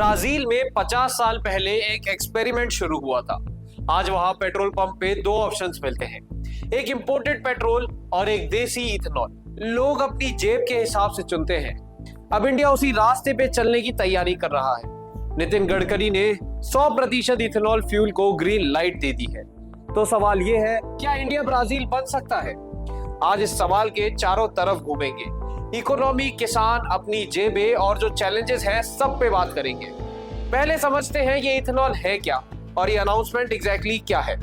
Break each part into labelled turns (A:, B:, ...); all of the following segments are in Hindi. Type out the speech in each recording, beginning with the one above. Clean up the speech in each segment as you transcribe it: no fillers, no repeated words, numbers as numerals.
A: ब्राजील में 50 साल पहले एक एक्सपेरिमेंट शुरू हुआ था। आज वहां पेट्रोल पंप पे दो ऑप्शंस मिलते हैं, एक इंपोर्टेड पेट्रोल और एक देसी इथेनॉल। लोग अपनी जेब के हिसाब से चुनते हैं। अब इंडिया उसी रास्ते पे चलने की तैयारी कर रहा है। नितिन गडकरी ने 100% इथेनॉल फ्यूल को ग्रीन लाइट दे दी है। तो सवाल ये है, क्या इंडिया ब्राजील बन सकता है? आज इस सवाल के चारों तरफ घूमेंगे। इकोनॉमी, किसान, अपनी जेबें और जो चैलेंजेस हैं सब पे बात करेंगे। पहले समझते हैं ये इथेनॉल है क्या और ये अनाउंसमेंट एग्जैक्टली क्या है।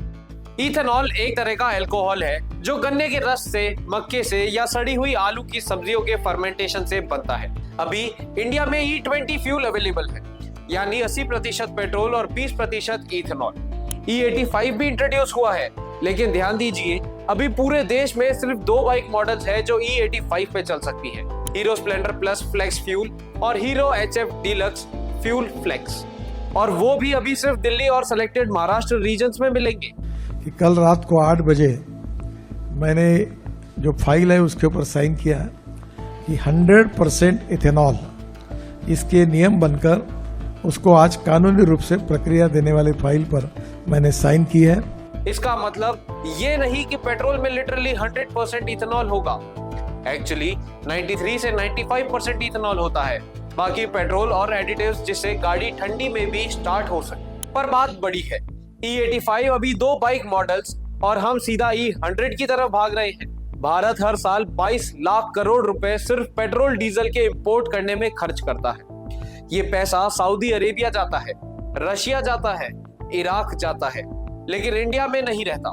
A: इथेनॉल एक तरह का अल्कोहल है जो गन्ने के रस से, मक्के से या सड़ी हुई आलू की सब्जियों के फर्मेंटेशन से बनता है। अभी इंडिया में E20 फ्यूल अवेलेबल है, यानी 80% पेट्रोल और 20% इथेनॉल। E85 भी इंट्रोड्यूस हुआ है, लेकिन ध्यान दीजिए अभी पूरे देश में सिर्फ 2 बाइक मॉडल्स है जो E85 पे चल सकती हैं, Hero Splendor Plus flex fuel और Hero HF Deluxe fuel flex, और वो भी अभी सिर्फ दिल्ली और सिलेक्टेड महाराष्ट्र रीजन्स में मिलेंगे।
B: कि कल रात को 8 बजे मैंने जो फाइल है उसके ऊपर साइन किया कि 100% इथेनॉल इसके नियम बनकर उसको आज कानूनी रूप से प्रक्रिया देने वाले फाइल पर मैंने साइन की है।
A: इसका मतलब ये नहीं कि पेट्रोल में लिटरली 100% इथेनॉल होगा। एक्चुअली 93 से 95% इथेनॉल होता है, बाकी पेट्रोल और एडिटिव्स जिससे गाड़ी ठंडी में भी स्टार्ट हो सके। पर बात बड़ी है, E85 अभी 2 बाइक मॉडल्स और हम सीधा E100 की तरफ भाग रहे हैं। भारत हर साल 22 लाख करोड़ रुपए सिर्फ पेट्रोल डीजल के इंपोर्ट करने में खर्च करता है। ये पैसा सऊदी अरेबिया जाता है, रशिया जाता है, इराक जाता है, लेकिन इंडिया में नहीं रहता।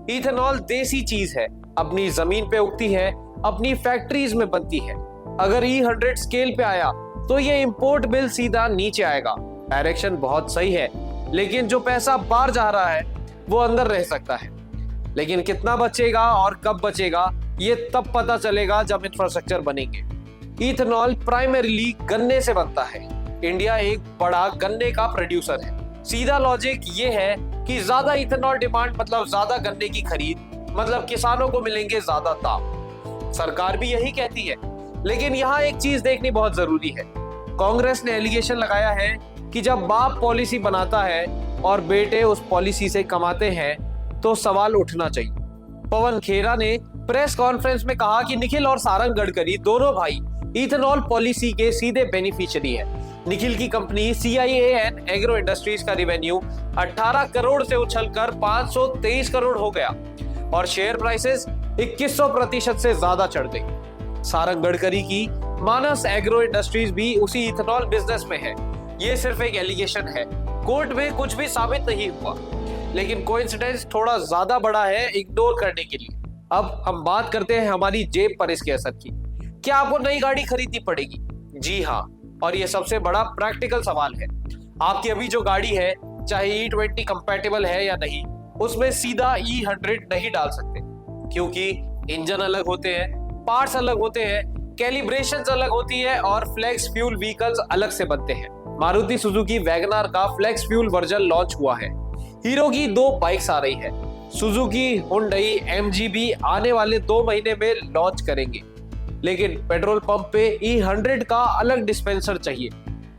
A: इथेनॉल देसी चीज है, अपनी जमीन पे उगती है, अपनी फैक्ट्रीज में बनती है। अगर E100 स्केल पे आया तो ये इंपोर्ट बिल सीधा नीचे आएगा। डायरेक्शन बहुत सही है, लेकिन जो पैसा बाहर जा रहा है वो अंदर रह सकता है। लेकिन कितना बचेगा और कब बचेगा ये तब पता चलेगा जब इंफ्रास्ट्रक्चर बनेंगे। इथेनॉल प्राइमरीली गन्ने से बनता है। इंडिया एक बड़ा गन्ने का प्रोड्यूसर है। सीधा लॉजिक ये है कि ज्यादा इथेनॉल डिमांड मतलब ज्यादा गन्ने की खरीद, मतलब किसानों को मिलेंगे ज्यादा दाम। सरकार भी यही कहती है, लेकिन यहाँ एक चीज देखनी बहुत जरूरी है। कांग्रेस ने एलिगेशन लगाया है कि जब बाप पॉलिसी बनाता है और बेटे उस पॉलिसी से कमाते हैं तो सवाल उठना चाहिए। पवन खेरा ने प्रेस कॉन्फ्रेंस में कहा कि निखिल और सारंग गडकरी दोनों भाई इथेनॉल पॉलिसी के सीधे बेनिफिशियरी है। निखिल की कंपनी CIAN एग्रो इंडस्ट्रीज का रेवेन्यू 18 करोड़ से उछलकर 523 करोड़ हो गया और शेयर प्राइसेस 2100% से ज्यादा चढ़ गई। सारंग गडकरी की मानस एग्रो इंडस्ट्रीज भी उसी इथेनॉल बिजनेस में है। ये सिर्फ एक एलिगेशन है, कोर्ट में कुछ भी साबित नहीं हुआ, लेकिन कोइंसिडेंस थोड़ा ज्यादा बड़ा है इग्नोर करने के लिए। अब हम बात करते हैं हमारी जेब पर इसके असर की। क्या आपको नई गाड़ी खरीदनी पड़ेगी? जी हाँ, और ये सबसे बड़ा प्रैक्टिकल सवाल है। आपकी अभी जो गाड़ी है, चाहे E20 कंपैटिबल है या नहीं, उसमें सीधा E100 नहीं डाल सकते, क्योंकि इंजन अलग होते हैं, पार्ट्स अलग होते हैं, कैलिब्रेशंस अलग होती है और फ्लेक्स फ्यूल व्हीकल्स अलग से बनते हैं। मारुति सुजुकी वैगनार का फ्लेक्स फ्यूल वर्जन लॉन्च हुआ है। हीरो की 2 बाइक्स आ रही है। सुजुकी, हुंडई, MG भी आने वाले 2 महीने में लॉन्च करेंगे। लेकिन पेट्रोल पंप पे E100 का अलग डिस्पेंसर चाहिए,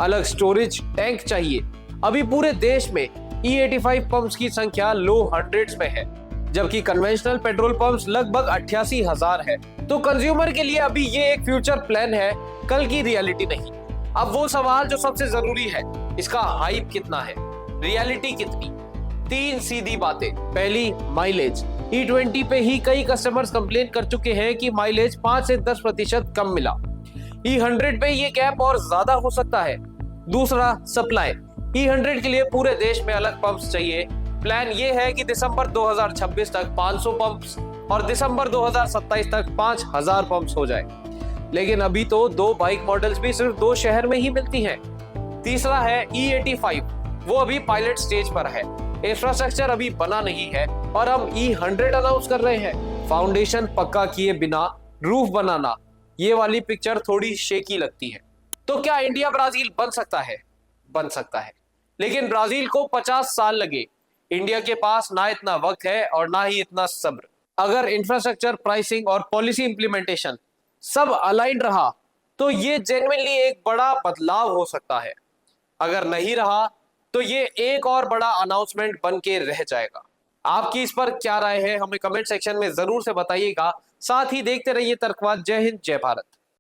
A: अलग स्टोरेज टैंक चाहिए। अभी पूरे देश में E85 पंप्स की संख्या लो हंड्रेड्स में है, जबकि कन्वेंशनल पेट्रोल पंप्स लगभग 88,000 है। तो कंज्यूमर के लिए अभी ये एक फ्यूचर प्लान है, कल की रियलिटी नहीं। अब वो सवाल जो सबसे जरूरी है, इसका हाइप कितना है, रियलिटी कितनी? 3 सीधी बातें। पहली, माइलेज। E20 पे ही कई कस्टमर्स कंप्लेन कर चुके हैं कि माइलेज 5 से 10% कम मिला। E100 पे ये गैप और ज्यादा हो सकता है। दूसरा, सप्लाई। E100 के लिए पूरे देश में अलग पंप्स चाहिए। प्लान ये है कि दिसंबर 2026 तक 500 पंप्स और दिसंबर 2027 तक 5000 पंप्स हो जाए। लेकिन अभी तो 2 बाइक मॉडल्स भी सिर्फ 2 शहर में ही मिलती हैं। तीसरा है E85, वो अभी पायलट स्टेज पर है। इंफ्रास्ट्रक्चर अभी बना नहीं है और हम E100 अनाउंस कर रहे हैं। फाउंडेशन पक्का किए बिना रूफ बनाना, ये वाली पिक्चर थोड़ी शेकी लगती है। तो क्या इंडिया ब्राजील बन सकता है? बन सकता है, लेकिन ब्राजील को 50 साल लगे। इंडिया के पास ना इतना वक्त है और ना ही इतना सब्र। अगर इंफ्रास्ट्रक्चर, प्राइसिंग और पॉलिसी इंप्लीमेंटेशन सब अलाइन रहा तो ये जेन्युइनली एक बड़ा बदलाव हो सकता है। अगर नहीं रहा तो ये एक और बड़ा अनाउंसमेंट बन के रह जाएगा। आपकी इस पर क्या राय है हमें कमेंट सेक्शन में जरूर से बताइएगा। साथ ही देखते रहिए तर्कवाद। जय हिंद, जय भारत।